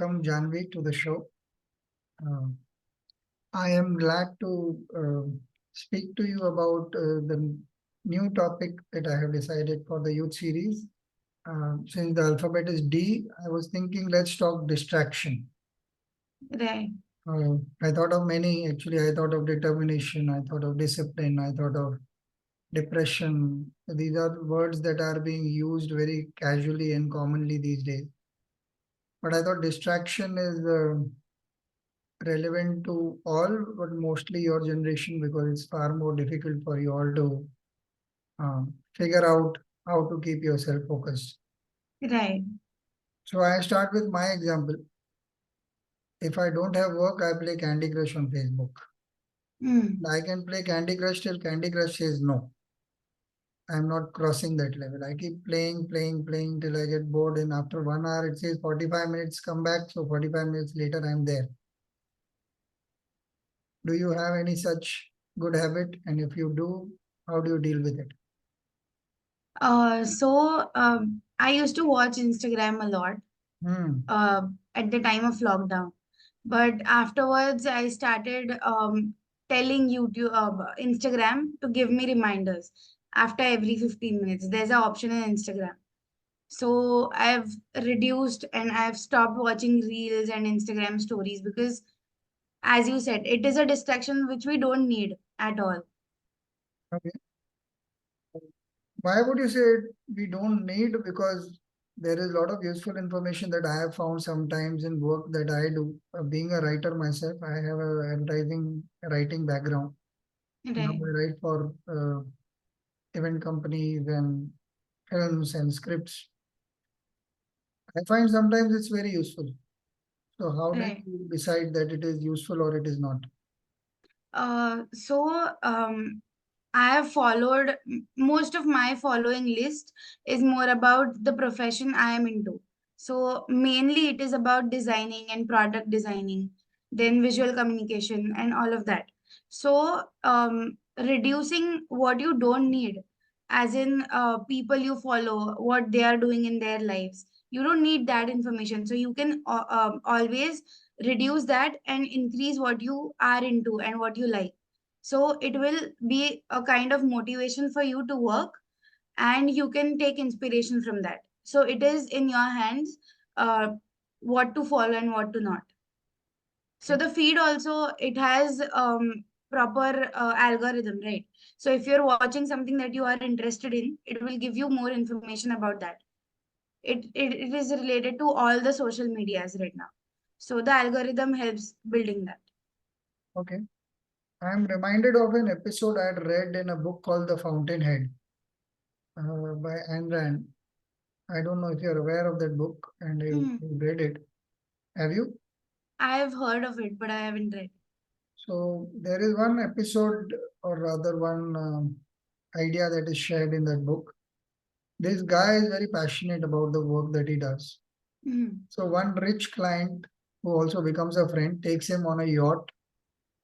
welcome Janvi to the show. Uh, I am glad to speak to you about the new topic that I have decided for the youth series. Since the alphabet is D, I was thinking let's talk distraction. Right, I thought of many, actually, I thought of determination, I thought of discipline, I thought of depression. These are words that are being used very casually and commonly these days. But I thought distraction is relevant to all, but mostly your generation because it's far more difficult for you all to figure out how to keep yourself focused. right. So I start with my example. If I don't have work, I play Candy Crush on Facebook. Hmm. I can play Candy Crush till Candy Crush says no. I'm not crossing that level. I keep playing till I get bored. And after 1 hour, it says 45 minutes, come back. So 45 minutes later, I'm there. Do you have any such good habit? And if you do, how do you deal with it? I used to watch Instagram a lot Hmm. at the time of lockdown. But afterwards, I started telling Instagram to give me reminders after every 15 minutes. There's an option in Instagram. So I've reduced and I've stopped watching reels and Instagram stories because, as you said, it is a distraction which we don't need at all. Okay. Why would you say we don't need? Because there is a lot of useful information that I have found sometimes in work that I do. Being a writer myself, I have a advertising writing background. Now Right, I write for event companies and films and scripts. I find sometimes it's very useful. So how do right. you decide that it is useful or it is not? Uh, so um, I have followed most of my following list is more about the profession I am into. So mainly it is about designing and product designing, then visual communication and all of that. Reducing what you don't need, as in people you follow, what they are doing in their lives. You don't need that information. So you can always reduce that and increase what you are into and what you like, so it will be a kind of motivation for you to work, and you can take inspiration from that. So it is in your hands what to follow and what to not. So the feed also, it has proper algorithm, right? So if you're watching something that you are interested in, it will give you more information about that. It is related to all the social medias right now. So the algorithm helps building that. Okay. I'm reminded of an episode I had read in a book called The Fountainhead by Ayn Rand. I don't know if you're aware of that book and you read it. Have you? I have heard of it, but I haven't read. So there is one episode, or rather one idea that is shared in that book. This guy is very passionate about the work that he does. Mhm. So one rich client who also becomes a friend takes him on a yacht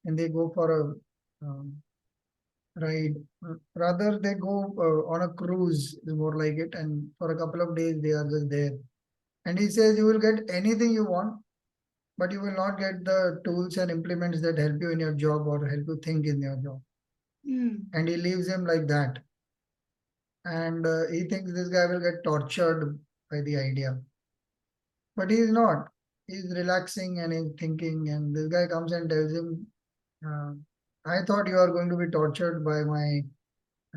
and they go for a ride. Rather, they go on a cruise, is more like it. And for a couple of days, they are just there. And he says, you will get anything you want, but you will not get the tools and implements that help you in your job or help you think in your job. Mm. And he leaves him like that. And he thinks this guy will get tortured by the idea. But he's not. He's relaxing and he's thinking. And this guy comes and tells him, uh, I thought you are going to be tortured by my.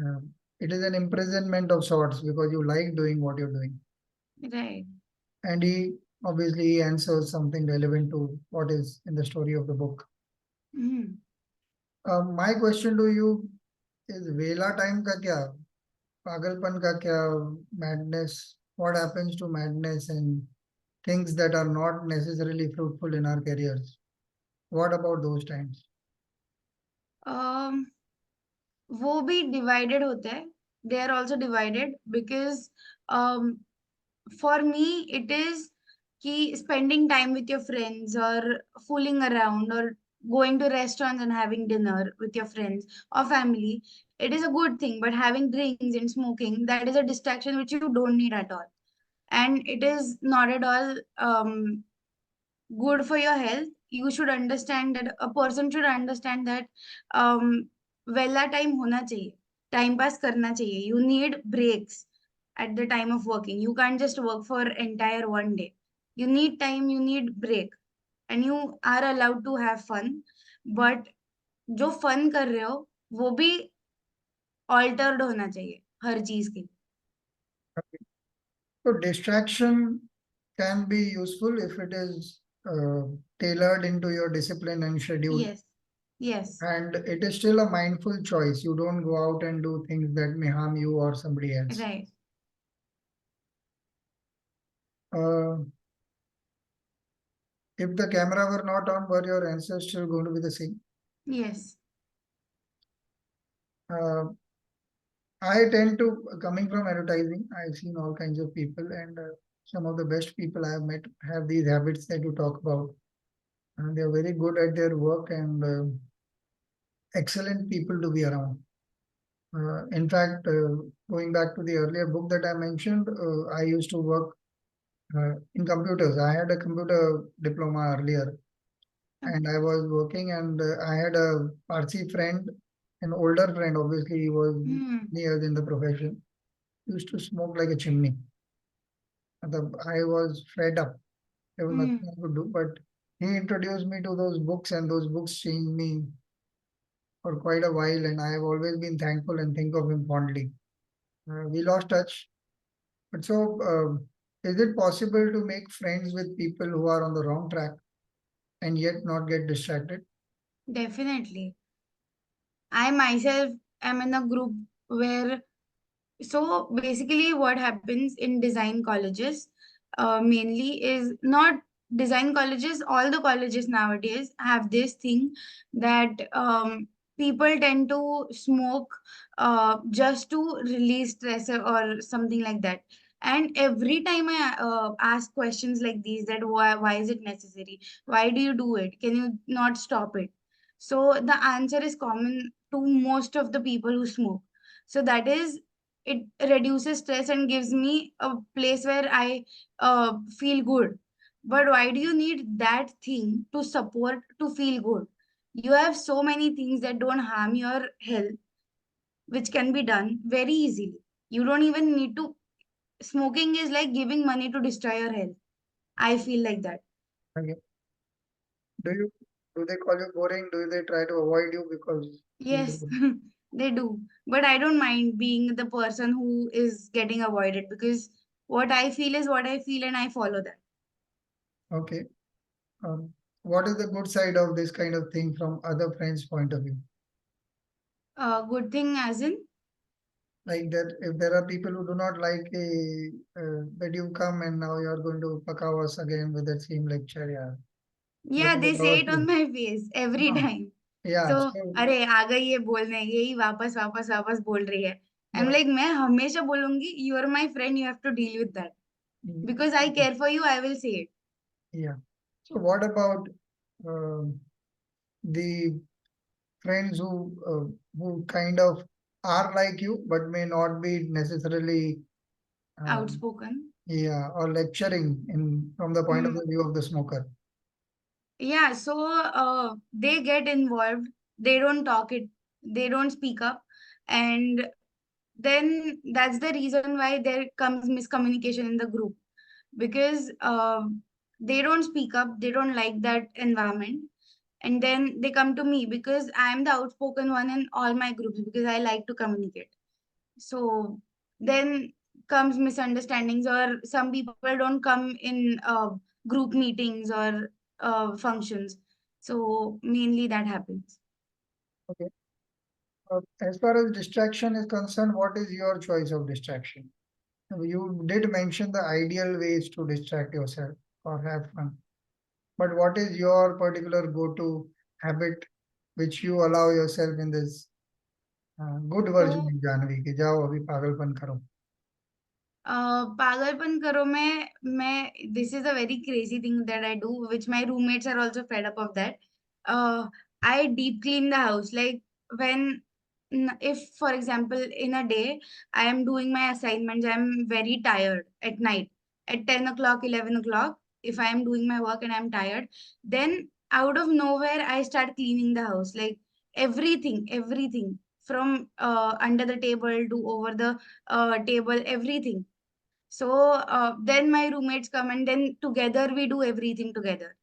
Uh, it is an imprisonment of sorts because you like doing what you're doing. Right. And he obviously answers something relevant to what is in the story of the book. Mm. My question to you is Vela time ka kya? Pagalpan ka kya? Madness? What happens to madness and things that are not necessarily fruitful in our careers? What about those times? Um, वो भी divided होते हैं. They are also divided because um, for me it is कि spending time with your friends or fooling around or going to restaurants and having dinner with your friends or family, it is a good thing. But having drinks and smoking, that is a distraction which you don't need at all, and it is not at all good for your health, you should understand that a person should understand that um वेला time होना चाहिए, time pass करना चाहिए. You need breaks at the time of working. You can't just work for entire one day. You need time, you need break, and you are allowed to have fun. But जो fun कर रहे हो वो भी altered होना चाहिए हर चीज के. So distraction can be useful if it is uh, tailored into your discipline and schedule. Yes, yes, And it is still a mindful choice. You don't go out and do things that may harm you or somebody else. right, Uh, if the camera were not on, were your answers still going to be the same? yes. Uh, I tend to, coming from advertising, I've seen all kinds of people, and some of the best people I have met have these habits that you talk about. And they're very good at their work and excellent people to be around. In fact, going back to the earlier book that I mentioned, I used to work in computers. I had a computer diploma earlier, and Okay. I was working, and I had a Parsi friend, an older friend. Obviously, he was Hmm. years in the profession. He used to smoke like a chimney. I was fed up. There was nothing Hmm. I could do, but he introduced me to those books, and those books changed me for quite a while. And I have always been thankful and think of him fondly. We lost touch. But so, is it possible to make friends with people who are on the wrong track and yet not get distracted? Definitely. I myself am in a group where, so basically what happens in design colleges mainly is not design colleges, all the colleges nowadays have this thing that people tend to smoke just to release stress or something like that. And every time I ask questions like these, that why is it necessary, why do you do it, can you not stop it? So the answer is common to most of the people who smoke. So that is, it reduces stress and gives me a place where I feel good. But why do you need that thing to support to feel good? You have so many things that don't harm your health, which can be done very easily. You don't even need to. Smoking is like giving money to destroy your health. I feel like that. Okay. Do you do they call you boring? Do they try to avoid you because you Yes, do? they do. But I don't mind being the person who is getting avoided, because what I feel is what I feel and I follow that. Okay. What is the good side of this kind of thing from other friends' point of view? Good thing as in, Like that, if there are people who do not like that you come and now you are going to pakaw us again with that same lecture, yeah. yeah, Looking they say across it on you. my face every No. time. Yeah. So, So अरे आ गई ये बोलने, यही वापस वापस वापस बोल रही है. I'm yeah. like, मैं हमेशा बोलूंगी, you are my friend, you have to deal with that. Mm, Because I care for you, I will say it. yeah. So what about the friends who kind of are like you but may not be necessarily um, Outspoken. yeah, or lecturing in from the point of Hmm. the view of the smoker. Yeah, so they get involved, they don't talk it, they don't speak up, and then that's the reason why there comes miscommunication in the group, because they don't speak up, they don't like that environment, and then they come to me because I'm the outspoken one in all my groups because I like to communicate. So then comes misunderstandings, or some people don't come in group meetings or functions. So mainly that happens. Okay. As far as distraction is concerned, what is your choice of distraction? You did mention the ideal ways to distract yourself or have fun, but what is your particular go-to habit which you allow yourself in this good version So of Janvi कि जाओ अभी पागलपन करो. पागलपन करो में मैं, this is a very crazy thing that I do, which my roommates are also fed up of that. I deep clean the house. Like when, if for example in a day I am doing my assignments, I'm very tired at night at 10 o'clock, 11 o'clock. if I am doing my work and I'm tired, then out of nowhere I start cleaning the house, like everything from under the table to over the table, everything. So then my roommates come and then together we do everything together.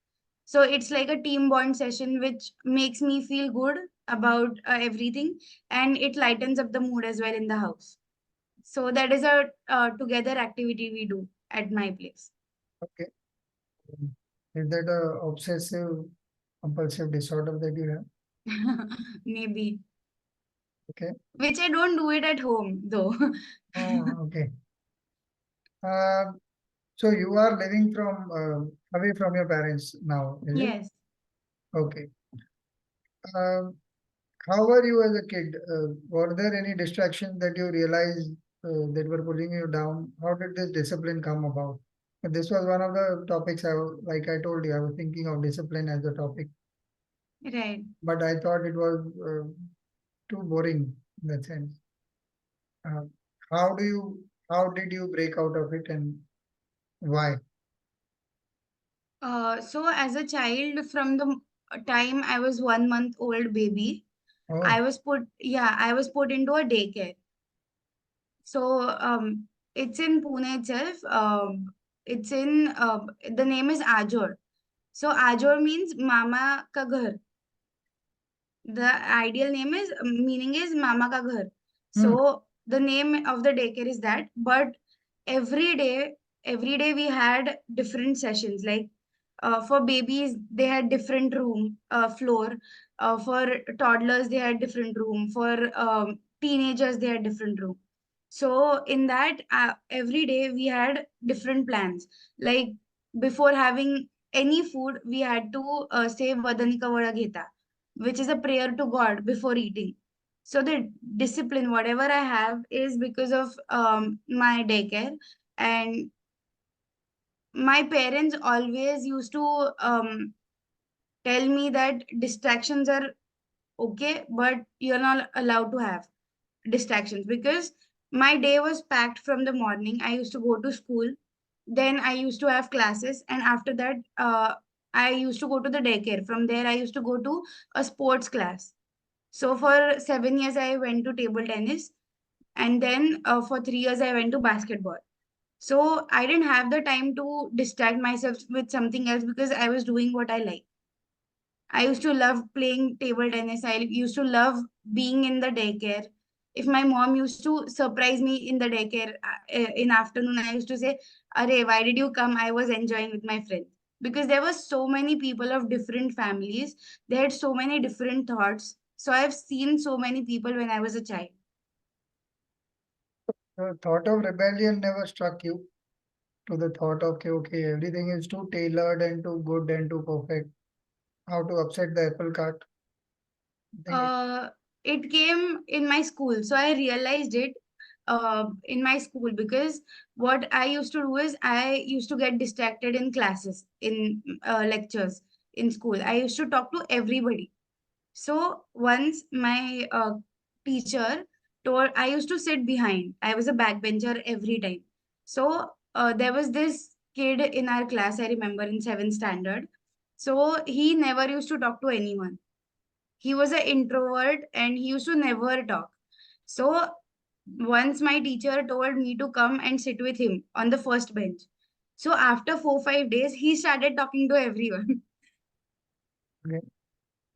So it's like a team bond session, which makes me feel good about everything, and it lightens up the mood as well in the house. So that is a together activity we do at my place. Okay. Is that a obsessive compulsive disorder that you have? Maybe, Okay. which I don't do it at home though. Oh, okay. Uh, so you are living from away from your parents now, is it? Yes. Okay. Um, how were you as a kid? Were there any distractions that you realized that were pulling you down? How did this discipline come about? This was one of the topics like I told you, I was thinking of discipline as a topic, Right. but I thought it was too boring in that sense. Uh, how do you, how did you break out of it and why? So as a child, from the time I was 1 month old baby, Oh, I was put into a daycare. So it's in Pune itself. It's in the name is Ajor. So Ajor means Mama ka ghar. The ideal name is meaning is Mama ka ghar. hmm, So the name of the daycare is that. But every day, every day we had different sessions. Like for babies, they had different room floor. For toddlers, they had different room. For teenagers, they had different room. So in that, every day we had different plans. Like before having any food, we had to say Vadanika Vada Geta, which is a prayer to God before eating. So the discipline, whatever I have, is because of my daycare. And my parents always used to tell me that distractions are okay, but you're not allowed to have distractions, because my day was packed from the morning. I used to go to school, then I used to have classes, and after that, I used to go to the daycare. From there, I used to go to a sports class. So for 7 years, I went to table tennis, and then for 3 years, I went to basketball. So I didn't have the time to distract myself with something else because I was doing what I like. I used to love playing table tennis. I used to love being in the daycare. If my mom used to surprise me in the daycare in afternoon, I used to say, "Arey, why did you come? I was enjoying with my friends." Because there were so many people of different families. They had so many different thoughts. So I've seen so many people when I was a child. the thought of rebellion never struck you to the thought of, okay, okay, everything is too tailored and too good and too perfect. How to upset the apple cart? I think it, Uh, it came in my school. So I realized it in my school, because what I used to do is I used to get distracted in classes, in lectures in school. I used to talk to everybody. So once my teacher told, I used to sit behind. I was a backbencher every time. So there was this kid in our class, I remember in seventh standard. So he never used to talk to anyone. He was an introvert and he used to never talk. So once my teacher told me to come and sit with him on the first bench. So after 4 5 days, he started talking to everyone. okay,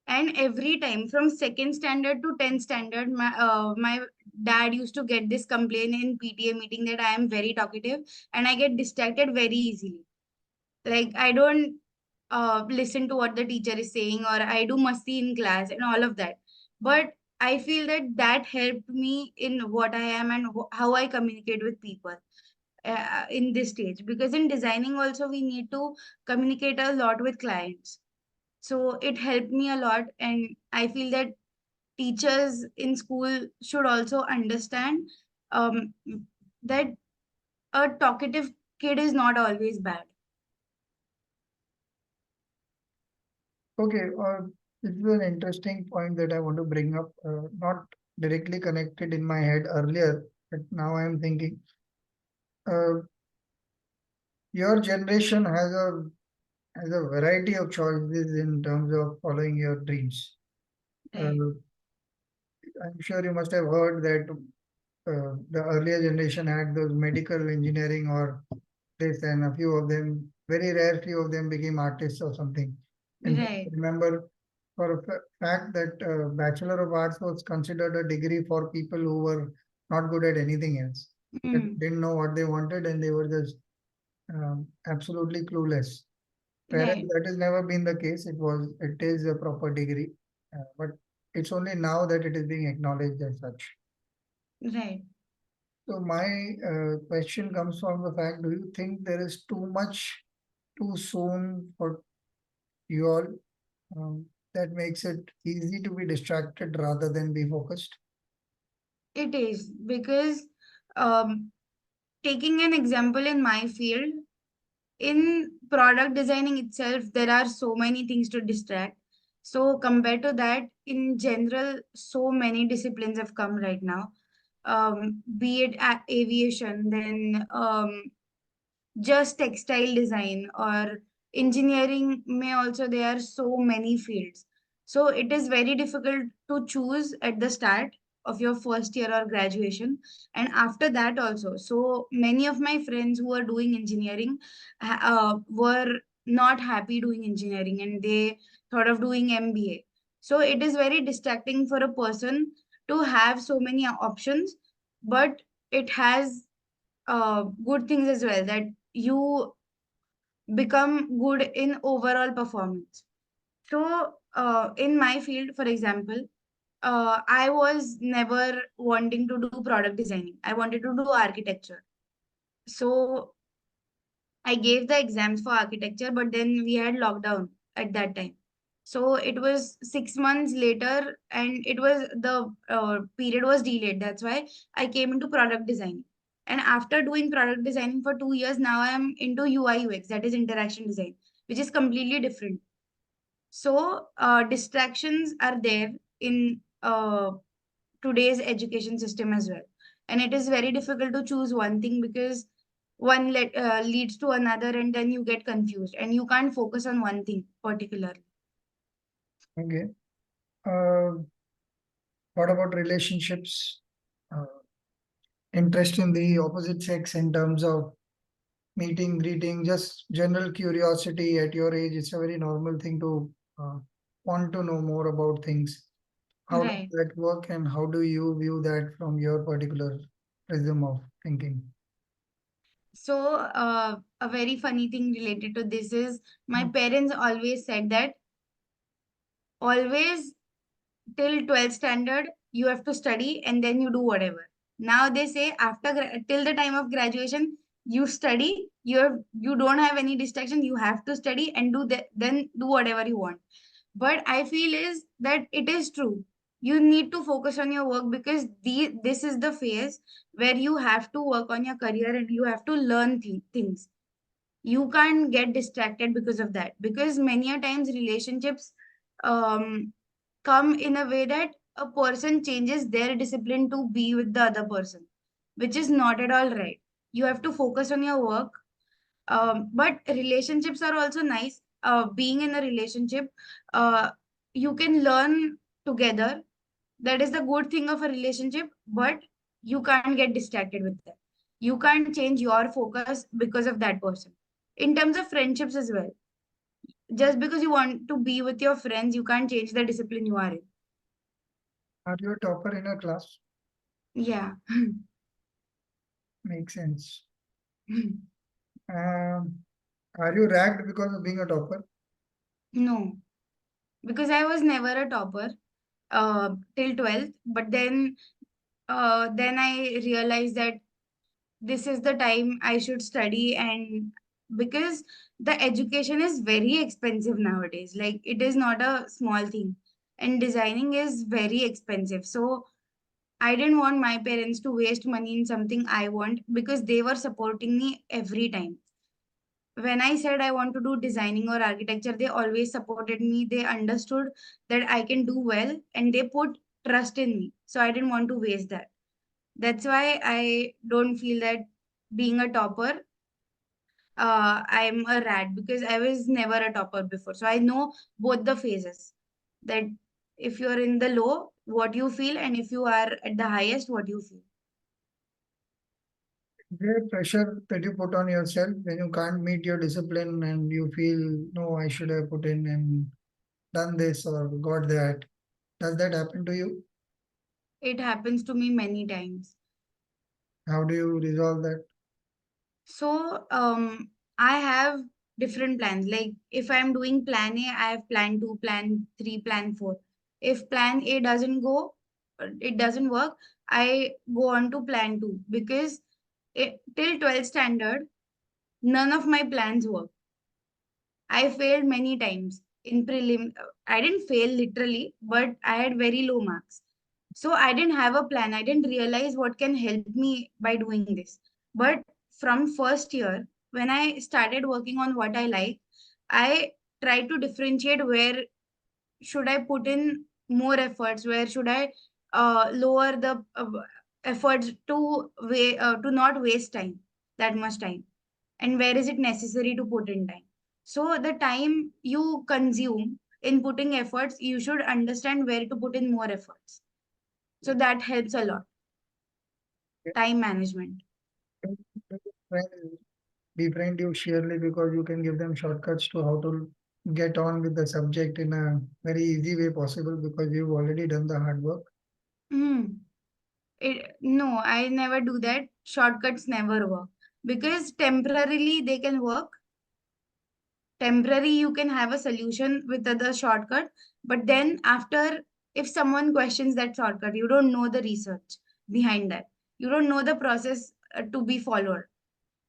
And every time from second standard to 10th standard, my dad used to get this complaint in PTA meeting that I am very talkative and I get distracted very easily. Like I don't listen to what the teacher is saying, or I do musty in class and all of that. But I feel that that helped me in what I am and how I communicate with people in this stage, because in designing also we need to communicate a lot with clients. So it helped me a lot, and I feel that teachers in school should also understand um, that a talkative kid is not always bad. okay. This is an interesting point that I want to bring up. Not directly connected in my head earlier, but now I am thinking. Uh, Your generation has a variety of choices in terms of following your dreams. Right. Uh, I'm sure you must have heard that the earlier generation had those medical engineering or this, and a few of them, very rare few of them became artists or something. In fact, I Right. remember for a fact that Bachelor of Arts was considered a degree for people who were not good at anything else, that Mm. didn't know what they wanted and they were just absolutely clueless. Whereas Right. that has never been the case. It is a proper degree, but it's only now that it is being acknowledged as such. Right. So my question comes from the fact: do you think there is too much too soon for you all, that makes it easy to be distracted rather than be focused? It is because um, taking an example in my field, in product designing itself, there are so many things to distract. So compared to that, in general, so many disciplines have come right now. Be it aviation, then just textile design or engineering may also, there are so many fields, so it is very difficult to choose at the start of your first year or graduation. And after that also, so many of my friends who are doing engineering were not happy doing engineering and they thought of doing MBA. So it is very distracting for a person to have so many options, but it has good things as well, that you become good in overall performance. So in my field, for example, I was never wanting to do product designing, I wanted to do architecture. So I gave the exams for architecture, but then we had lockdown at that time. So it was 6 months later, and it was the period was delayed. That's why I came into product design. And after doing product designing for 2 years, now I am into UI UX, that is interaction design, which is completely different. So distractions are there in today's education system as well, and it is very difficult to choose one thing because leads to another and then you get confused and you can't focus on one thing particularly. Okay. Uh, what about relationships? Uh, Interest in the opposite sex in terms of meeting, greeting, just general curiosity at your age. It's a very normal thing to want to know more about things. How does Right. that work, and how do you view that from your particular prism of thinking? So a very funny thing related to this is my Hmm. parents always said that always till 12th standard you have to study and then you do whatever. Now they say after till the time of graduation you study, you don't have any distraction, you have to study and then do whatever you want. But I feel is that it is true, you need to focus on your work because this is the phase where you have to work on your career and you have to learn things. You can't get distracted because of that, because many a times relationships um, come in a way that a person changes their discipline to be with the other person, which is not at all right. You have to focus on your work. But relationships are also nice. Being in a relationship, uh, you can learn together. That is the good thing of a relationship, but you can't get distracted with that. You can't change your focus because of that person. In terms of friendships as well, just because you want to be with your friends, you can't change the discipline you are in. Are you a topper in a class? Yeah. Makes sense. Are you ragged because of being a topper? No, because I was never a topper till 12th, but then I realized that this is the time I should study, and because the education is very expensive nowadays, like it is not a small thing, and designing is very expensive. So I didn't want my parents to waste money in something I want because they were supporting me every time. When I said I want to do designing or architecture, they always supported me. They understood that I can do well and they put trust in me. So I didn't want to waste that. That's why I don't feel that being a topper I'm a rat because I was never a topper before. So I know both the phases, that if you're in the low, what you feel, and if you are at the highest, what you feel. The pressure that you put on yourself when you can't meet your discipline and you feel, no, I should have put in and done this or got that. Does that happen to you? It happens to me many times. How do you resolve that? So, I have different plans. Like if I'm doing plan A, I have plan 2, plan 3, plan 4. If plan A doesn't go, it doesn't work, I go on to plan 2 because till 12th standard, none of my plans work. I failed many times in prelim. I didn't fail literally, but I had very low marks. So I didn't have a plan. I didn't realize what can help me by doing this. But from first year, when I started working on what I like, I tried to differentiate where should I put in more efforts, where should I lower the efforts to not waste time, that much time, and where is it necessary to put in time. So the time you consume in putting efforts, you should understand where to put in more efforts. So that helps a lot. Time management. Friends befriend you sheerly because you can give them shortcuts to how to get on with the subject in a very easy way possible because you've already done the hard work. Hmm. No, I never do that. Shortcuts never work because temporarily they can work. Temporary, you can have a solution with the shortcut, but then after, if someone questions that shortcut, you don't know the research behind that. You don't know the process to be followed.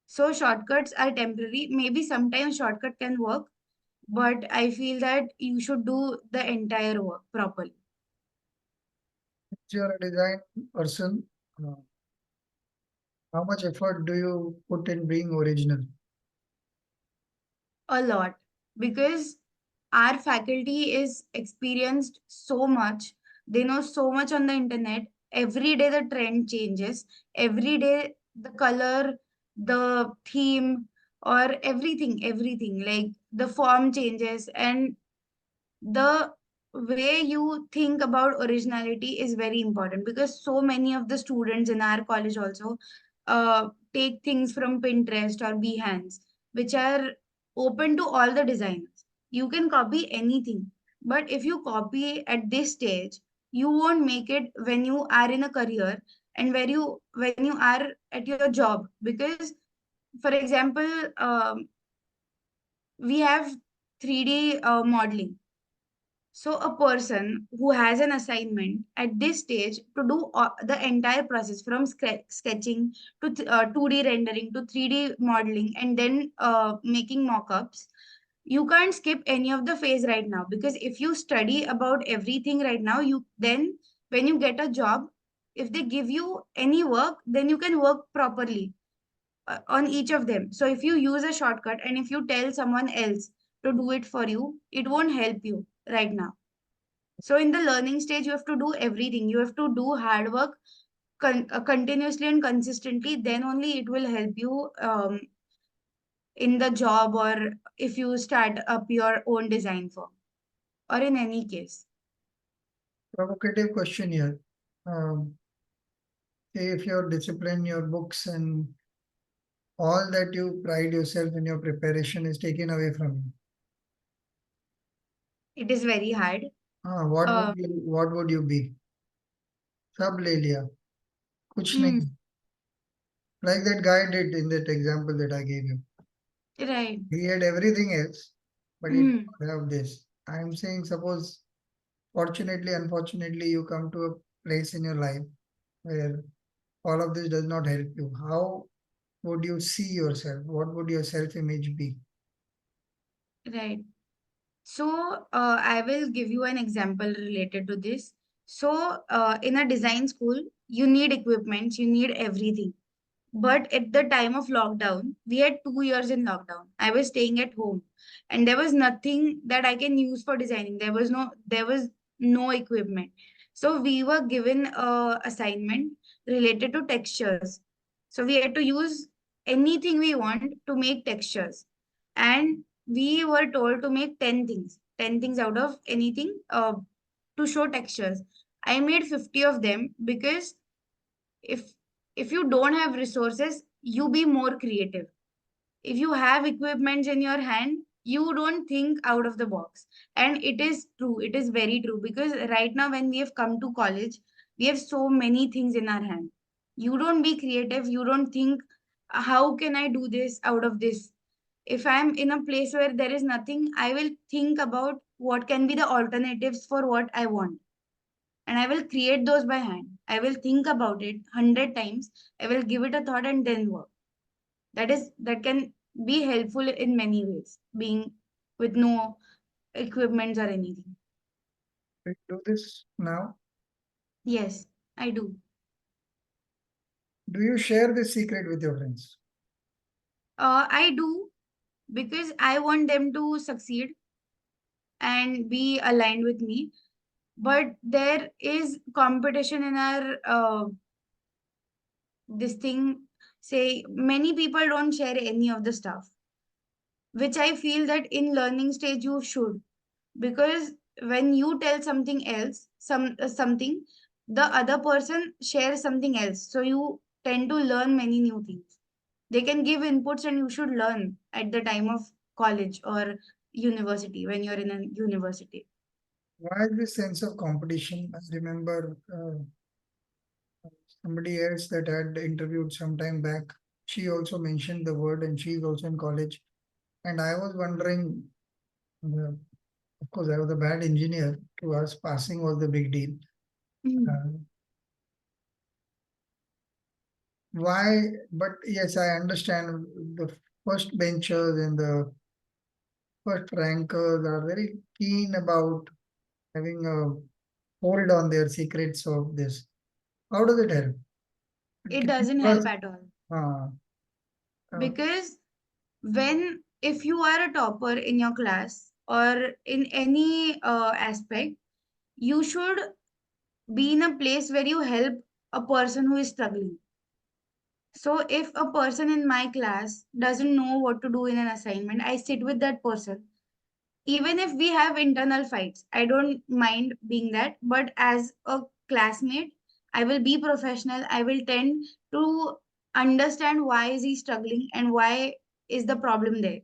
So shortcuts are temporary. Maybe sometimes shortcut can work, but I feel that you should do the entire work properly. If you're a design person, uh, how much effort do you put in being original? A lot, because our faculty is experienced so much. They know so much on the internet. Every day the trend changes. Every day the color, the theme, or everything, like the form changes, and the way you think about originality is very important, because so many of the students in our college also take things from Pinterest or Behance, which are open to all the designers. You can copy anything, but if you copy at this stage, you won't make it when you are in a career, and when you are at your job. Because for example, we have 3D modeling. So a person who has an assignment at this stage to do the entire process from sketching to 2D rendering to 3D modeling, and then making mock-ups, you can't skip any of the phase right now, because if you study about everything right now, you then when you get a job, if they give you any work, then you can work properly on each of them. So if you use a shortcut and if you tell someone else to do it for you, it won't help you right now. So in the learning stage, you have to do everything. You have to do hard work continuously and consistently. Then only it will help you in the job, or if you start up your own design firm, or in any case. Provocative question here. Say if your discipline, your books, and all that you pride yourself in your preparation is taken away from you, It is very hard. what Uh, would you be? सब ले लिया, कुछ mm, नहीं. Like that guy did in that example that I gave you. right. He had everything else, but he did Mm, not have this. I am saying, suppose, fortunately, unfortunately, you come to a place in your life where all of this does not help you. How would you see yourself? What would your self image be? right. So, I will give you an example related to this. So, in a design school, you need equipment, you need everything. But at the time of lockdown, we had 2 years in lockdown. I was staying at home, and there was nothing that I can use for designing. There was no equipment. So we were given a assignment related to textures. So we had to use anything we want to make textures. And we were told to make 10 things, 10 things out of anything to show textures. I made 50 of them because if if you don't have resources, you be more creative. If you have equipments in your hand, you don't think out of the box. And it is true, it is very true, because right now when we have come to college, we have so many things in our hand. You don't be creative, you don't think how can I do this out of this. If I'm in a place where there is nothing, I will think about what can be the alternatives for what I want, and I will create those by hand. I will think about it 100 times, I will give it a thought and then work. That can be helpful in many ways, being with no equipments or anything. Do you do this now? Yes, I do. Do you share this secret with your friends? I do, because I want them to succeed and be aligned with me. But there is competition in our this thing. Say many people don't share any of the stuff, which I feel that in learning stage you should, because when you tell something else, something, the other person shares something else, so you tend to learn many new things. They can give inputs and you should learn at the time of college or university, when you're in a university. Why is this sense of competition? I remember somebody else that had interviewed some time back. She also mentioned the word, and she's also in college. And I was wondering, uh, of course, I was a bad engineer. To us, passing was the big deal. Mhm. Uh, why? But yes, I understand the first benchers and the first rankers are very keen about having a hold on their secrets of this. How does it help? It Can you doesn't give help us? at all, Uh, uh, because when if you are a topper in your class or in any aspect, you should be in a place where you help a person who is struggling. So if a person in my class doesn't know what to do in an assignment, I sit with that person. Even if we have internal fights, I don't mind being that. But as a classmate, I will be professional. I will tend to understand why is he struggling and why is the problem there.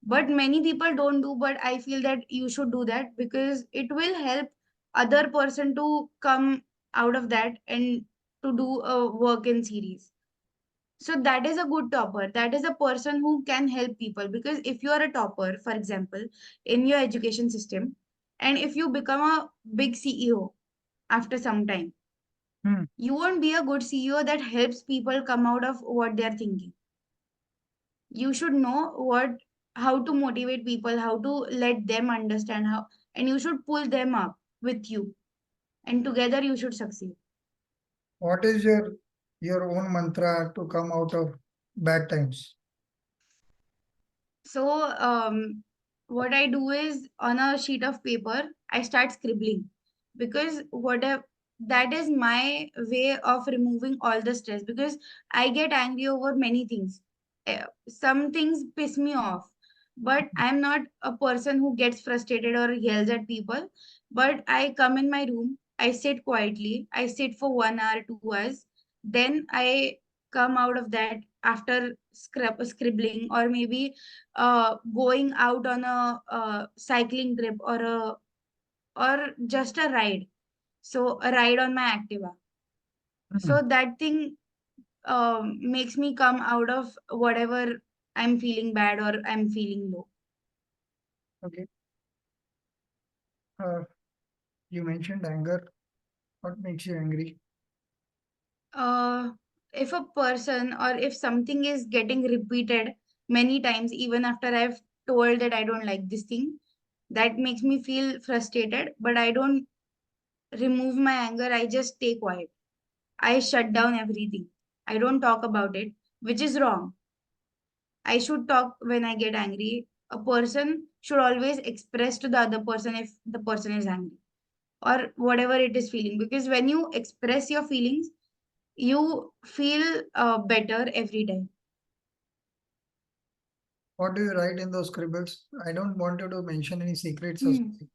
But many people don't do, but I feel that you should do that, because it will help other person to come out of that and to do a work in series. So that is a good topper. That is a person who can help people. Because if you are a topper, for example, in your education system, and if you become a big CEO after some time, hmm. you won't be a good CEO that helps people come out of what they are thinking. You should know how to motivate people, how to let them understand how, and you should pull them up with you, and together you should succeed. What is your own mantra to come out of bad times? So, what I do is on a sheet of paper, I start scribbling, because whatever, that is my way of removing all the stress, because I get angry over many things. Some things piss me off, but I'm not a person who gets frustrated or yells at people. But I come in my room, I sit quietly, I sit for 1 hour, 2 hours, then I come out of that after scribbling, or maybe going out on a cycling trip, or just a ride. So a ride on my Activa. Hmm. So that thing makes me come out of whatever I'm feeling bad or I'm feeling low. Okay. Uh, you mentioned anger. What makes you angry? Uh, if a person or if something is getting repeated many times, even after I've told that I don't like this thing, that makes me feel frustrated. But I don't remove my anger. I just stay quiet. I shut down everything. I don't talk about it, which is wrong. I should talk when I get angry. A person should always express to the other person if the person is angry or whatever it is feeling. Because when you express your feelings, you feel better every time. What do you write in those scribbles? I don't want you to mention any secrets or Hmm. something,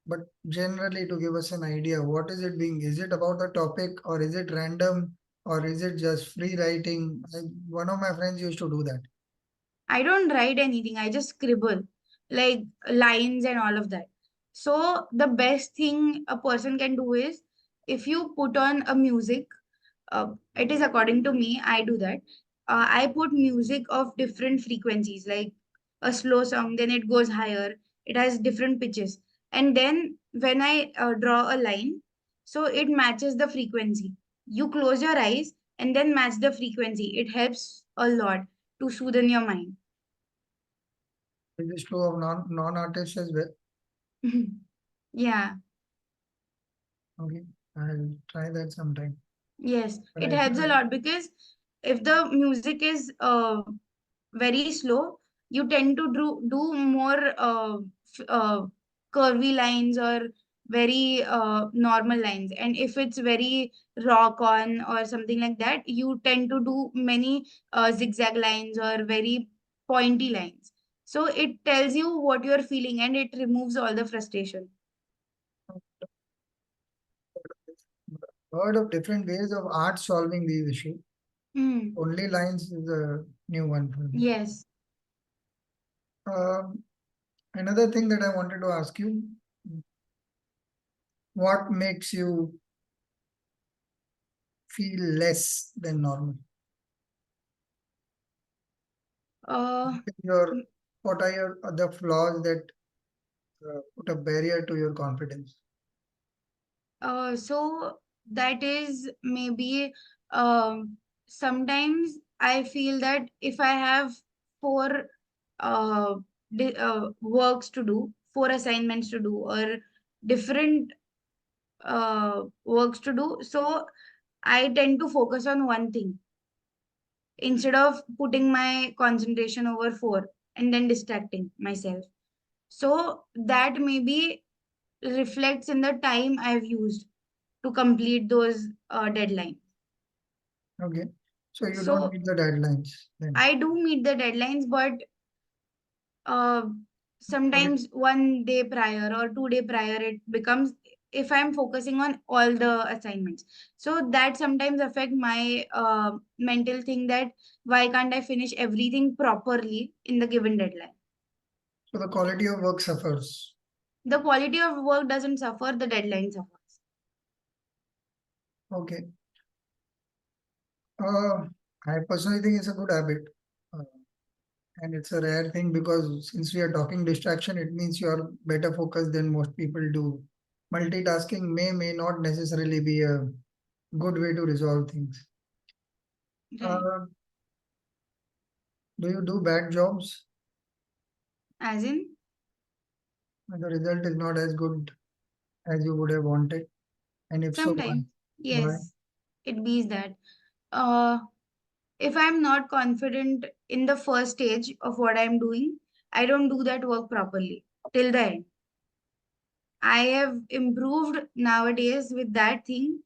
but generally to give us an idea, what is it being? Is it about the topic or is it random or is it just free writing? One of my friends used to do that. I don't write anything. I just scribble like lines and all of that. So the best thing a person can do is if you put on a music, it is according to me, I do that. I put music of different frequencies, like a slow song, then it goes higher, it has different pitches. And then when I draw a line, so it matches the frequency. You close your eyes and then match the frequency. It helps a lot to soothe in your mind. Is this true of non-artists as well? Yeah, Okay, I'll try that sometime. yes, But it helps a lot because if the music is very slow, you tend to do more curvy lines or very normal lines. And if it's very rock on or something like that, you tend to do many zigzag lines or very pointy lines. So it tells you what you're feeling and it removes all the frustration. heard of different ways of art solving these issues. Mm, Only lines is a new one for me. yes. Um, Another thing that I wanted to ask you, what makes you feel less than normal? Uh, Your, what are your other flaws that put a barrier to your confidence? So that is maybe sometimes I feel that if I have four uh, works to do, four assignments to do, or different works to do, so I tend to focus on one thing instead of putting my concentration over four and then distracting myself. So that maybe reflects in the time I've used to complete those deadlines. Okay, so you don't So meet the deadlines then. I do meet the deadlines, but uh, Okay, sometimes 1 day prior or 2 day prior, it becomes if I'm focusing on all the assignments. So that sometimes affect my mental thing that why can't I finish everything properly in the given deadline? so the quality of work suffers. The quality of work doesn't suffer, the deadline suffers. Okay, uh, I personally think it's a good habit. Uh, and it's a rare thing because since we are talking distraction, it means you are better focused than most people do. Multitasking may not necessarily be a good way to resolve things. Right. Uh, do you do bad jobs? As in, And the result is not as good as you would have wanted. And if so, why? sometimes, Why? yes, it bees that. Uh, if I'm not confident in the first stage of what I'm doing, I don't do that work properly till the end. I have improved nowadays with that thing.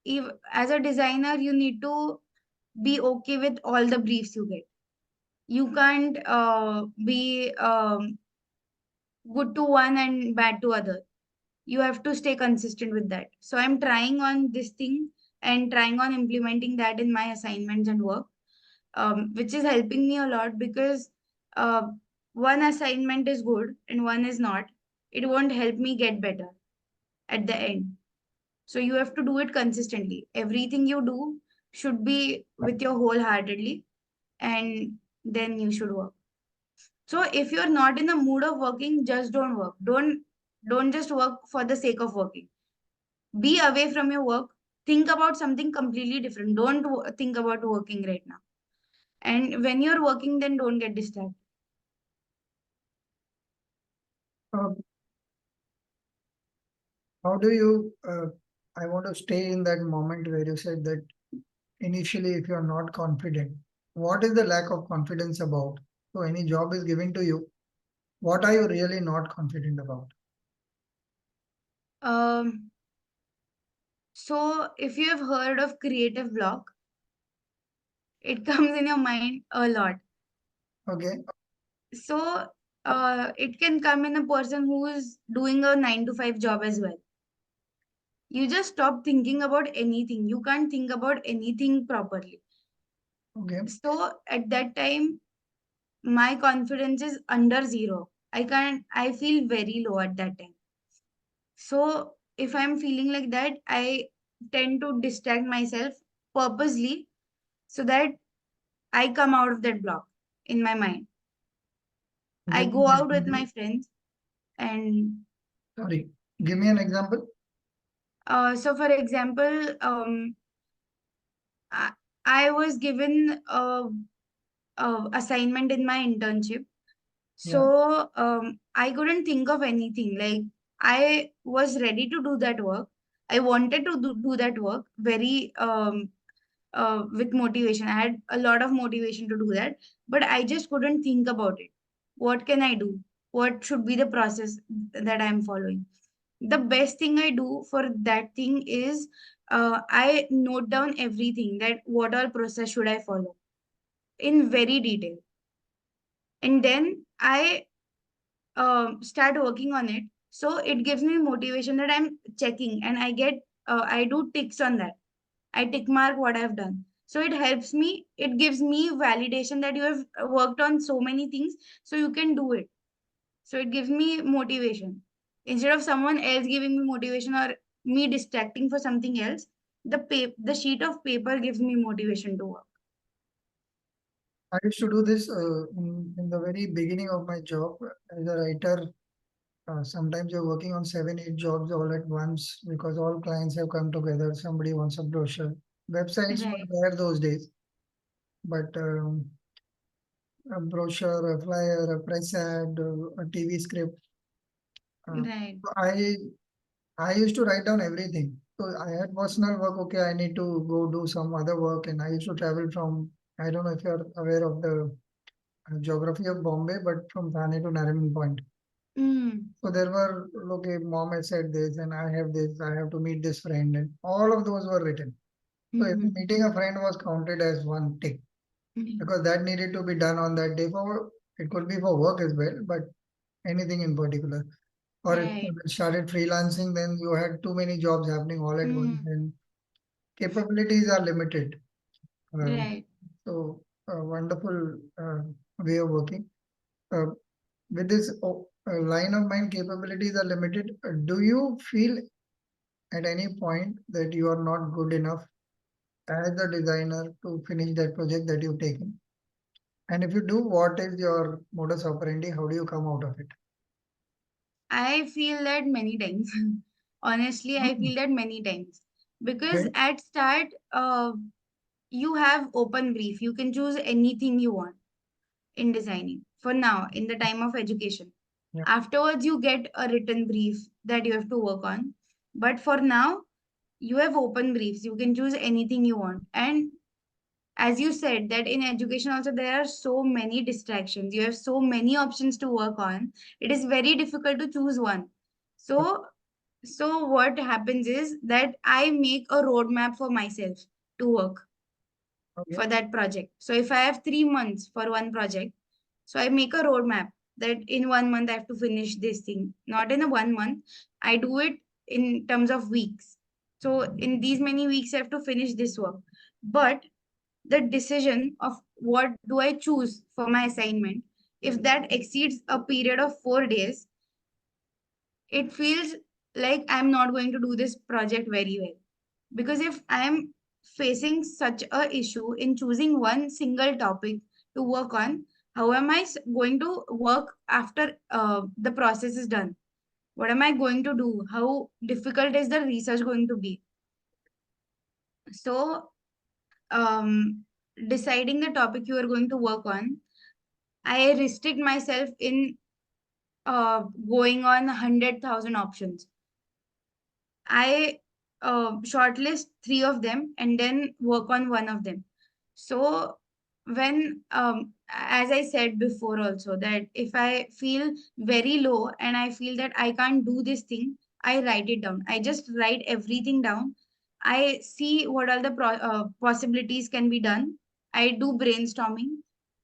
If, as a designer, you need to be okay with all the briefs you get. You can't be good to one and bad to other. You have to stay consistent with that. So I'm trying on this thing and trying on implementing that in my assignments and work, which is helping me a lot because uh, one assignment is good and one is not. It won't help me get better at the end. So you have to do it consistently. Everything you do should be with your wholeheartedly, and then you should work. So if you're not in the mood of working, just don't work. Don't just work for the sake of working. Be away from your work. Think about something completely different. Don't think about working right now. And when you're working, then don't get distracted. Uh, how do you? I want to stay in that moment where you said that initially, if you're not confident, what is the lack of confidence about? So, any job is given to you. What are you really not confident about? Um, so if you have heard of creative block, it comes in your mind a lot. Okay. So it can come in a person who is doing a 9 to 5 job as well. You just stop thinking about anything. You can't think about anything properly. Okay. So at that time, my confidence is under zero. I feel very low at that time. So if I'm feeling like that, I tend to distract myself purposely so that I come out of that block in my mind. I Give me go an out with my example. friends and Sorry. Give me an example. so for example, I, I was given a assignment in my internship. Yeah. So I couldn't think of anything. Like I was ready to do that work. I wanted to do that work very with motivation. I had a lot of motivation to do that, but I just couldn't think about it. What can I do? What should be the process that I'm following? The best thing I do for that thing is I note down everything that what all process should I follow in very detail, and then I start working on it. So it gives me motivation that I'm checking, and I do ticks on that. I tick mark what I've done. So it helps me. It gives me validation that you have worked on so many things, so you can do it. So it gives me motivation. Instead of someone else giving me motivation or me distracting for something else, the sheet of paper gives me motivation to work. I used to do this in the very beginning of my job as a writer. Sometimes you're working on 7, 8 jobs all at once because all clients have come together. Somebody wants a brochure. Websites were Right, there those days, but a brochure, a flyer, a press ad, a TV script. Uh, right. I used to write down everything. So I had personal work. Okay, I need to go do some other work, and I used to travel from. I don't know if you're aware of the geography of Bombay, but from Thane to Nariman Point. Mm. So there were, okay, mom had said this, and I have this, I have to meet this friend, and all of those were written. So every Mhm. meeting a friend was counted as one tick Mhm. because that needed to be done on that day for, it could be for work as well, but anything in particular. Or if Right. you started freelancing, then you had too many jobs happening all at once, Mm. and capabilities are limited. Um, Right. so a wonderful way of working. Uh, with this line of mind, capabilities are limited. Do you feel at any point that you are not good enough as a designer to finish that project that you've taken? And if you do, what is your modus operandi? How do you come out of it? I feel that many times. Honestly, I Hmm. feel that many times. Because Okay. at start, you have open brief. You can choose anything you want in designing. For now, in the time of education. Yeah. Afterwards, you get a written brief that you have to work on. But for now, you have open briefs. You can choose anything you want. And as you said that in education also there are so many distractions, you have so many options to work on, it is very difficult to choose one. So what happens is that I make a roadmap for myself to work Okay. for that project. So if I have 3 months for one project, so I make a roadmap that in 1 month I have to finish this thing, not in a 1 month. I do it in terms of weeks. So in these many weeks I have to finish this work. But the decision of what do I choose for my assignment, if that exceeds a period of 4 days, it feels like I'm not going to do this project very well. Because if I'm facing such a issue in choosing one single topic to work on, how am I going to work after the process is done? What am I going to do? How difficult is the research going to be? So, deciding the topic you are going to work on, I restrict myself in going on 100,000 options. I shortlist three of them and then work on one of them. So when, as I said before, also that if I feel very low and I feel that I can't do this thing, I write it down. I just write everything down. I see what all the possibilities can be done. I do brainstorming.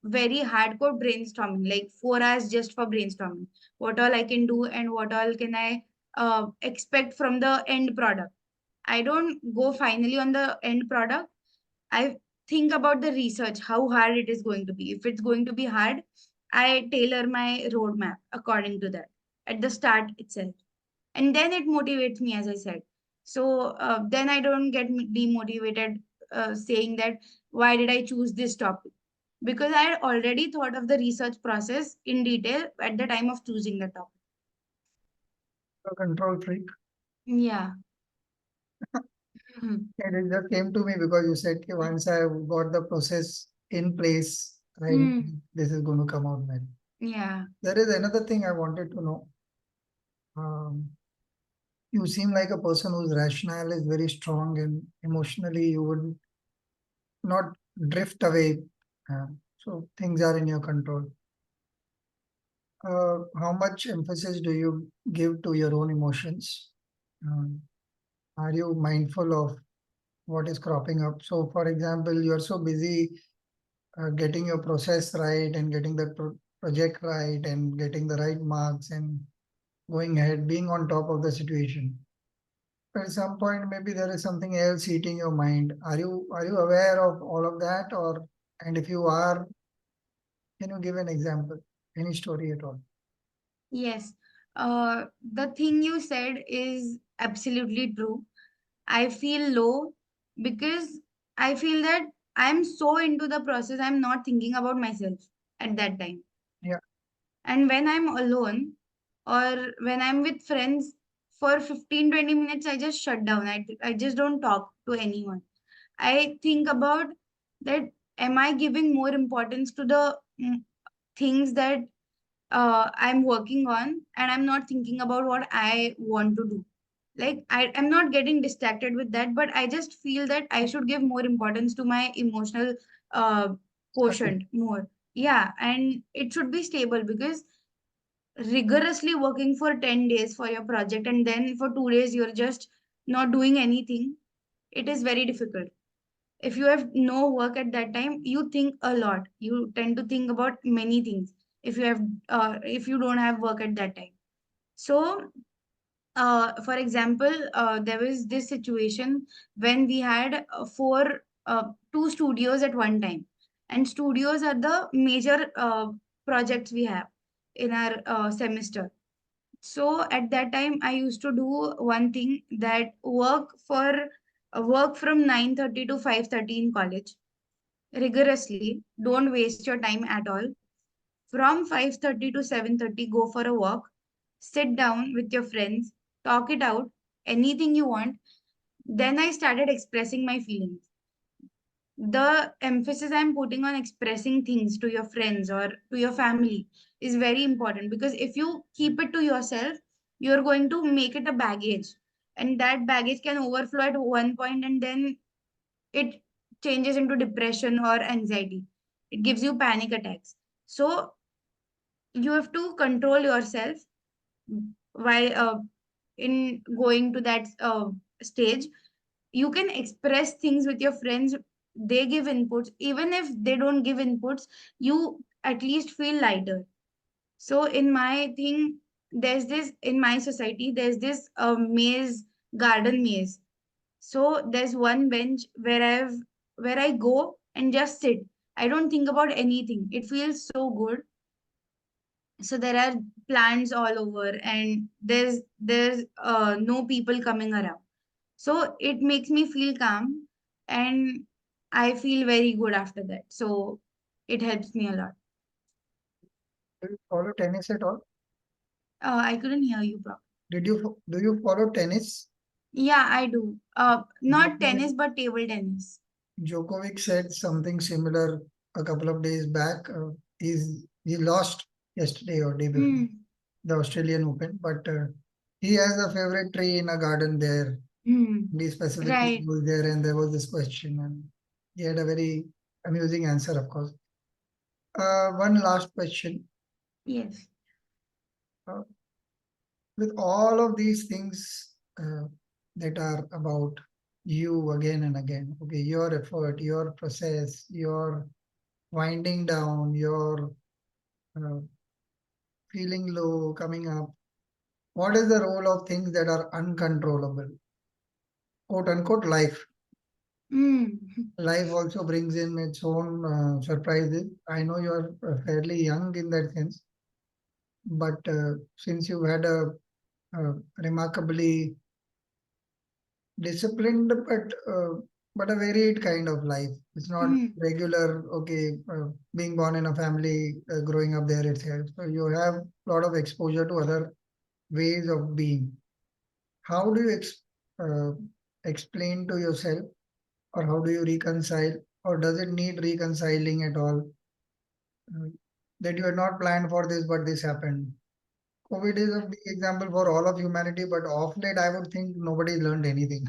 very hardcore brainstorming, like 4 hours just for brainstorming. What all I can do and what all can I expect from the end product. I don't go finally on the end product. I think about the research, how hard it is going to be. If it's going to be hard, I tailor my roadmap according to that at the start itself. And then it motivates me, as I said. So then I don't get demotivated saying that, why did I choose this topic? Because I had already thought of the research process in detail at the time of choosing the topic. A control freak. Yeah. Hmm. And it just came to me because you said कि once I got the process in place, I know Hmm. this is going to come out well. Yeah. There is another thing I wanted to know. Um, you seem like a person whose rationale is very strong and emotionally you would not drift away. So things are in your control. How much emphasis do you give to your own emotions? Um, are you mindful of what is cropping up? So, for example, you're so busy getting your process right and getting the project right and getting the right marks and going ahead, being on top of the situation. At some point, maybe there is something else eating your mind. Are you aware of all of that, or and if you are, can you give an example, any story at all? Yes. The thing you said is absolutely true. I feel low because I feel that I'm so into the process, I'm not thinking about myself at that time. Yeah, And when I'm alone or when I'm with friends for 15-20 minutes, I just shut down. I just don't talk to anyone. I think about that, am I giving more importance to the things that I'm working on, and I'm not thinking about what I want to do. Like I'm not getting distracted with that, but I just feel that I should give more importance to my emotional uh, study. quotient more. Yeah, and it should be stable because rigorously working for 10 days for your project and then for 2 days you're just not doing anything, it is very difficult. If you have no work at that time, you think a lot, you tend to think about many things if you have if you don't have work at that time. So for example, there was this situation when we had two studios at one time, and studios are the major projects we have in our semester. So at that time, I used to do one thing, that work from 9:30 to 5:30 in college rigorously. Don't waste your time at all. From 5:30 to 7:30, go for a walk, sit down with your friends, talk it out, anything you want. Then I started expressing my feelings. The emphasis I'm putting on expressing things to your friends or to your family is very important, because if you keep it to yourself, you're going to make it a baggage, and that baggage can overflow at one point, and then it changes into depression or anxiety. It gives you panic attacks. So you have to control yourself while in going to that stage. You can express things with your friends, they give inputs. Even if they don't give inputs, you at least feel lighter. So in my thing, there's this in my society, there's this maze, garden maze. So there's one bench where I go and just sit. I don't think about anything, it feels so good. So there are plants all over, and there's no people coming around, so it makes me feel calm, and I feel very good after that. So it helps me a lot. Do you follow tennis at all? I couldn't hear you properly. Do you follow tennis? Yeah, I do. Not Djokovic, tennis, but table tennis. Djokovic said something similar a couple of days back. He lost yesterday or day before Hmm. the Australian Open, but he has a favorite tree in a garden there. Hmm. And he specifically Right. goes there, and there was this question, and he had a very amusing answer, of course. One last question. Yes. Uh, with all of these things that are about you again and again, okay, your effort, your process, your winding down, you're uh, feeling low, coming up. What is the role of things that are uncontrollable? Quote unquote life. Mm. Life also brings in its own surprises. I know you're fairly young in that sense, but since you had a remarkably disciplined but a varied kind of life. It's not Mm. regular. Okay, being born in a family, growing up there itself. So you have a lot of exposure to other ways of being. How do you uh, explain to yourself, or how do you reconcile, or does it need reconciling at all? Uh, that you had not planned for this, but this happened. COVID is a big example for all of humanity, but off late, I would think nobody learned anything.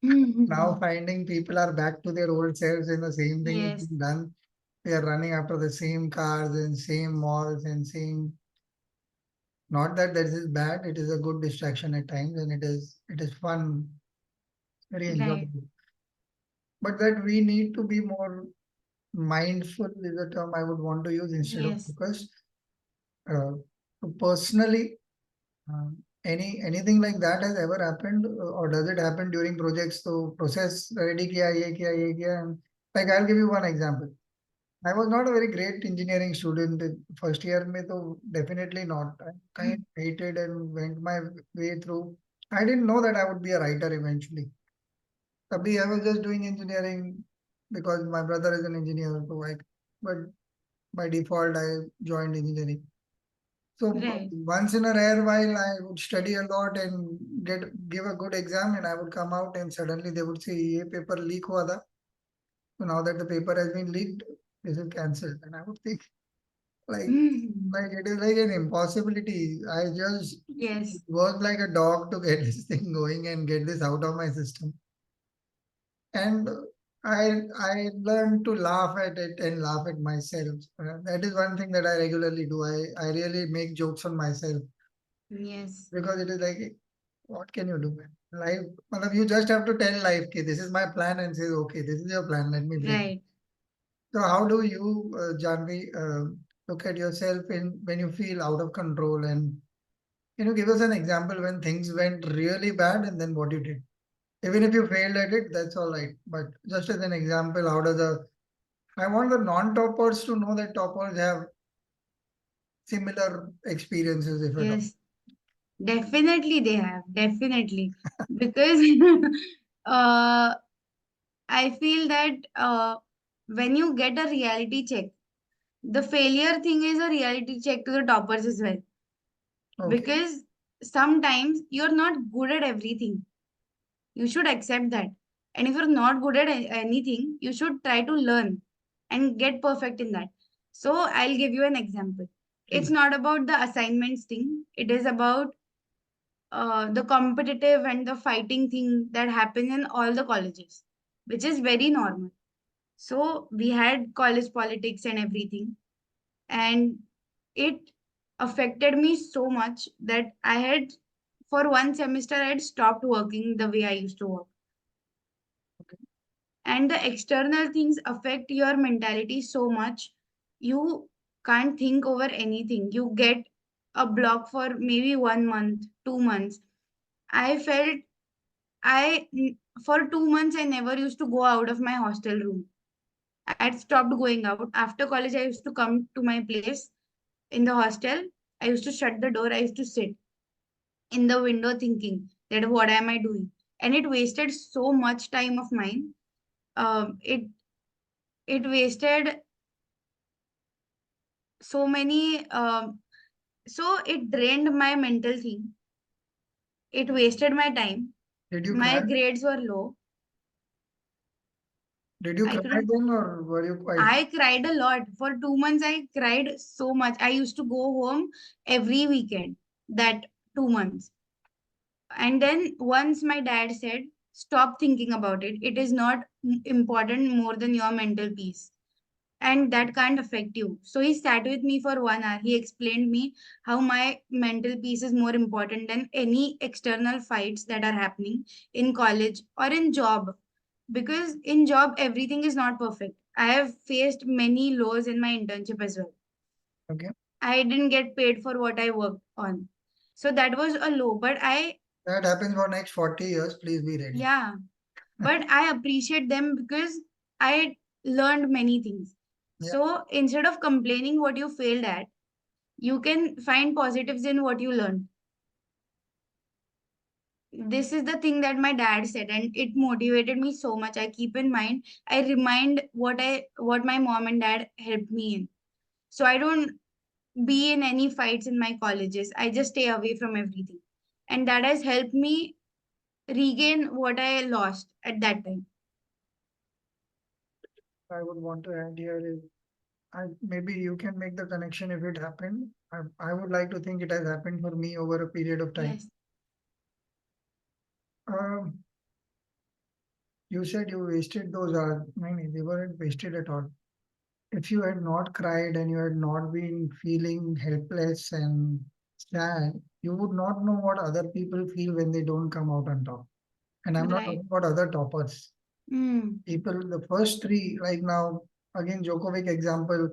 Now Mm. finding people are back to their old selves and the same thing is Yes, being done. They are running after the same cars and same malls and same. Not that this is bad. It is a good distraction at times, and it is fun, very right. enjoyable. But that we need to be more mindful is a term I would want to use instead of Yes, focused. Uh, personally, anything like that has ever happened, or does it happen during projects? So process ready kiya, ye kiya, and like I'll give you one example. I was not a very great engineering student in first year mein, so definitely not. I kind of hated and went my way through. I didn't know that I would be a writer eventually. Abhi, I was just doing engineering because my brother is an engineer, but by default I joined engineering. So right. once in a rare while, I would study a lot and give a good exam, and I would come out and suddenly they would say, "ये paper leak हुआ था." So now that the paper has been leaked, this is cancelled, and I would think like Mm. like it is like an impossibility. I just Yes, work like a dog to get this thing going and get this out of my system. And I learned to laugh at it and laugh at myself. That is one thing that I regularly do. I really make jokes on myself yes, because it is like, what can you do, man? Life, matlab, you just have to tell life, okay, this is my plan, and say, okay, this is your plan, let me break it. right. So how do you, Janvi, look at yourself in when you feel out of control, and can you give us an example when things went really bad and then what you did? Even if you failed at it, that's all right. But just as an example, how does a I want the non-toppers to know that toppers have similar experiences, if at all. Yes, definitely they have. Definitely. Because uh, I feel that when you get a reality check, the failure thing is a reality check to the toppers as well. Okay, Because sometimes you're not good at everything. You should accept that. And if you're not good at anything, you should try to learn and get perfect in that. So I'll give you an example. It's please. not about the assignments thing, it is about the competitive and the fighting thing that happens in all the colleges, which is very normal. So we had college politics and everything, and it affected me so much that I had, for one semester, I had stopped working the way I used to work. And the external things affect your mentality so much, you can't think over anything. You get a block for maybe 1 month, 2 months. I felt I for 2 months I never used to go out of my hostel room. I had stopped going out. After college, I used to come to my place in the hostel. I used to shut the door. I used to sit in the window thinking that what am I doing? And it wasted so much time of mine. It wasted so many. So it drained my mental thing. It wasted my time. Did you My cry? grades were low. Did you I cry couldn't. then, or were you quite? I cried a lot. For 2 months, I cried so much. I used to go home every weekend, that 2 months. And then once my dad said, stop thinking about it. It is not important more than your mental peace. And that can't affect you. So he sat with me for 1 hour. He explained me how my mental peace is more important than any external fights that are happening in college or in job. Because in job, everything is not perfect. I have faced many lows in my internship as well. Okay. I didn't get paid for what I worked on. So that was a low. But That happens for next 40 years. Please be ready. yeah, but I appreciate them because I learned many things. Yeah, So instead of complaining what you failed at, you can find positives in what you learned. This is the thing that my dad said, and it motivated me so much. I keep in mind, I remind what my mom and dad helped me in. So I don't be in any fights in my colleges. I just stay away from everything. And that has helped me regain what I lost at that time. I would want to add here is maybe you can make the connection if it happened. I would like to think it has happened for me over a period of time. Yes, Um, you said you wasted those hours. No, no, they weren't wasted at all. If you had not cried and you had not been feeling helpless and sad, you would not know what other people feel when they don't come out on top. And I'm not right. talking about other toppers. Mm, People, the first three, like now, again, Djokovic example,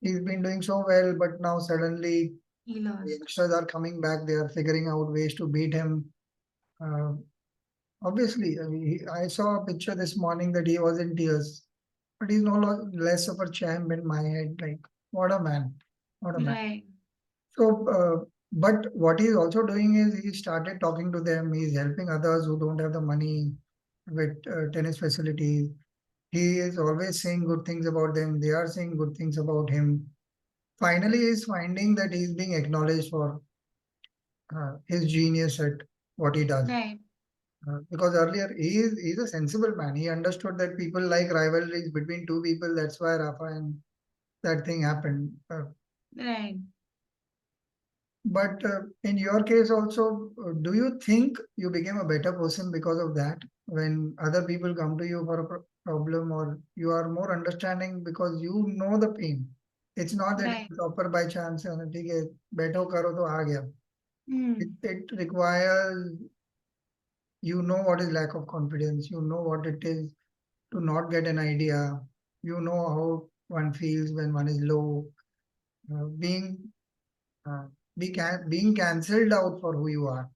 he's been doing so well, but now suddenly he the lost. youngsters are coming back. They are figuring out ways to beat him. Uh, Obviously, I mean, I saw a picture this morning that he was in tears, but he's less of a champ in my head. Like, what a man! What a man! Right, So, but what he's also doing is he started talking to them. He's helping others who don't have the money with tennis facilities. He is always saying good things about them. They are saying good things about him. Finally, he's finding that he's being acknowledged for his genius at what he does. right, Because earlier he's a sensible man. He understood that people like rivalries between two people. That's why Rafa and that thing happened. right. But in your case also, do you think you became a better person because of that? When other people come to you for a problem, or you are more understanding because you know the pain. It's not that Right. you topper by chance and ठीक है बैठो करो तो आ गया. Mm, It requires you know what is lack of confidence. You know what it is to not get an idea. You know how one feels when one is low. Being uh, being cancelled out for who you are,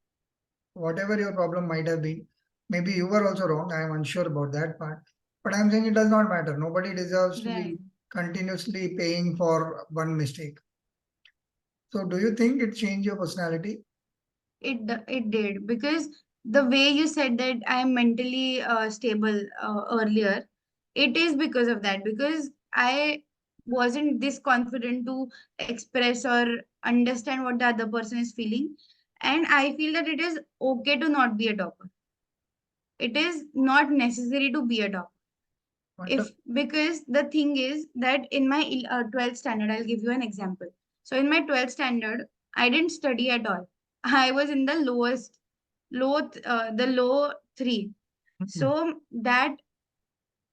whatever your problem might have been. Maybe you were also wrong. I am unsure about that part. But I'm saying it does not matter. Nobody deserves to right. be continuously paying for one mistake. So, do you think it changed your personality? It did because the way you said that I am mentally stable earlier, it is because of that. Because I wasn't this confident to express or understand what the other person is feeling, and I feel that it is okay to not be a topper. It is not necessary to be a topper. Wonder. If because the thing is that in my 12th standard, I'll give you an example. So in my 12th standard, I didn't study at all. I was in the the low three. Mhm. So that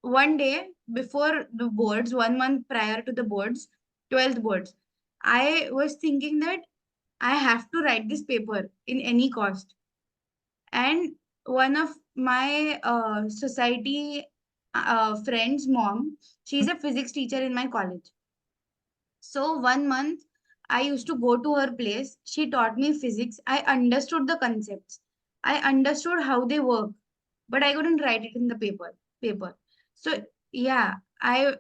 one day before the boards, 1 month prior to the boards, 12th boards, I was thinking that I have to write this paper in any cost. And one of my society friend's mom, she's a physics teacher in my college. So 1 month I used to go to her place. She taught me physics. I understood the concepts. I understood how they work, but I couldn't write it in the paper. So yeah, I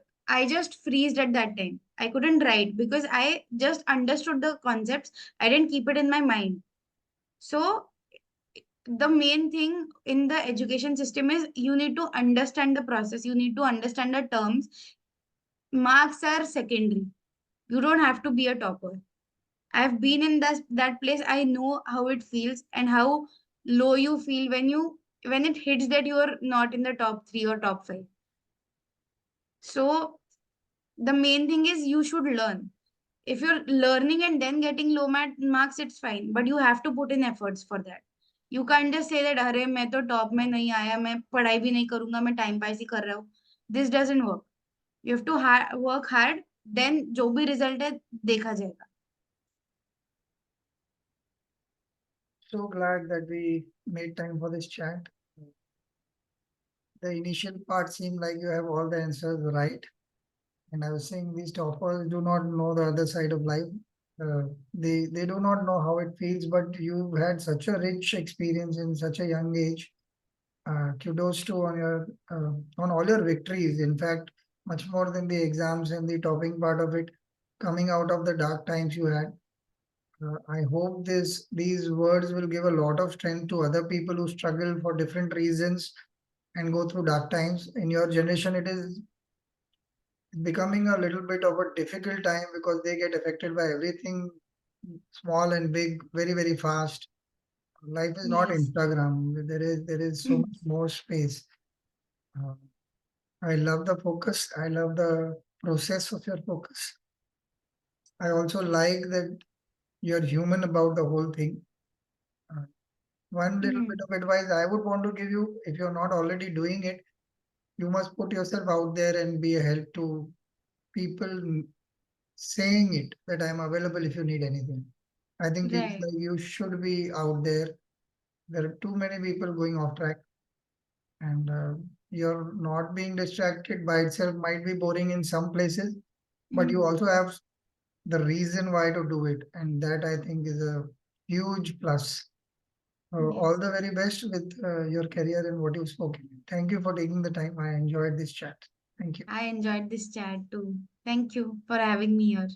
just freezed at that time. I couldn't write because I just understood the concepts. I didn't keep it in my mind. So the main thing in the education system is you need to understand the process, you need to understand the terms. Marks are secondary. You don't have to be a topper. I've been in that place. I know how it feels and how low you feel when it hits that you are not in the top 3 or top 5. So the main thing is you should learn. If you're learning and then getting low marks, it's fine, but you have to put in efforts for that. You can't just say that अरे मैं तो top में नहीं आया, मैं पढ़ाई भी नहीं करूंगा, मैं टाइम पास ही कर रहा हूँ. This doesn't work. You have to work hard, then जो भी result है देखा जाएगा. So glad that we made time for this chat. The initial part seemed like you have all the answers right. And I was saying these toppers do not know the other side of life. They do not know how it feels, but you had such a rich experience in such a young age. Kudos to on all your victories. In fact, much more than the exams and the topping part of it, coming out of the dark times you had. I hope these words will give a lot of strength to other people who struggle for different reasons and go through dark times. In your generation, it is becoming a little bit of a difficult time because they get affected by everything small and big very, very fast. Life is not Yes. Instagram. There is so much more space. Uh, I love the focus. I love the process of your focus. I also like that you're human about the whole thing. Uh, One little bit Hmm. of advice I would want to give you, if you're not already doing it, you must put yourself out there and be a help to people saying it that I'm available if you need anything. I think it's Right. like you should be out there. There are too many people going off track, and you're not being distracted by itself might be boring in some places, but you Hmm. also have the reason why to do it, and that I think is a huge plus. All Yes. the very best with your career and what you've spoken. Thank you for taking the time. I enjoyed this chat. Thank you. I enjoyed this chat too. Thank you for having me here.